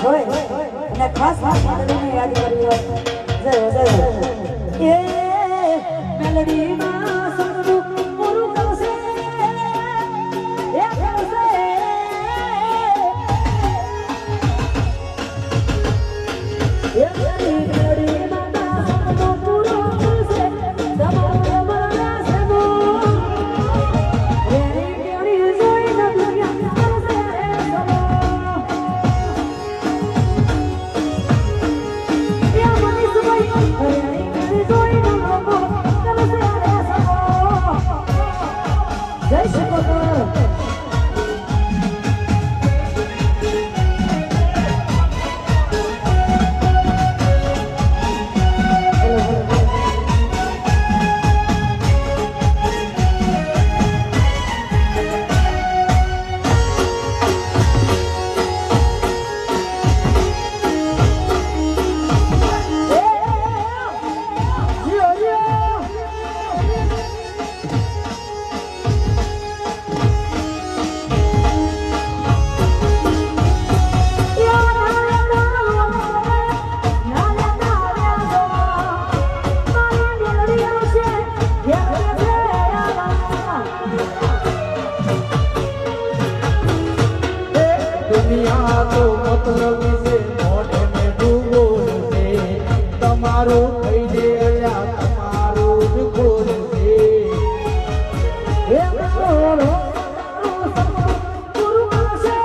હોય અને ખાસ મેલડીને યાદ કરી હોય જય જય એ મેલડીમાં સદનું પૂરું કરશે એ કરશે એ મેલડીમાં સદનું પૂરું કરશે તમારું મરણ સનો રેણી જોઈ ન દુનિયા કરશે જય શ્રી કૃષ્ણ दुनिया तो मतलब से मोढ़े में डूबो से तमारो થઈ દે અલ્યા તમારો જ ખોર છે એ મારો પૂરું કરશે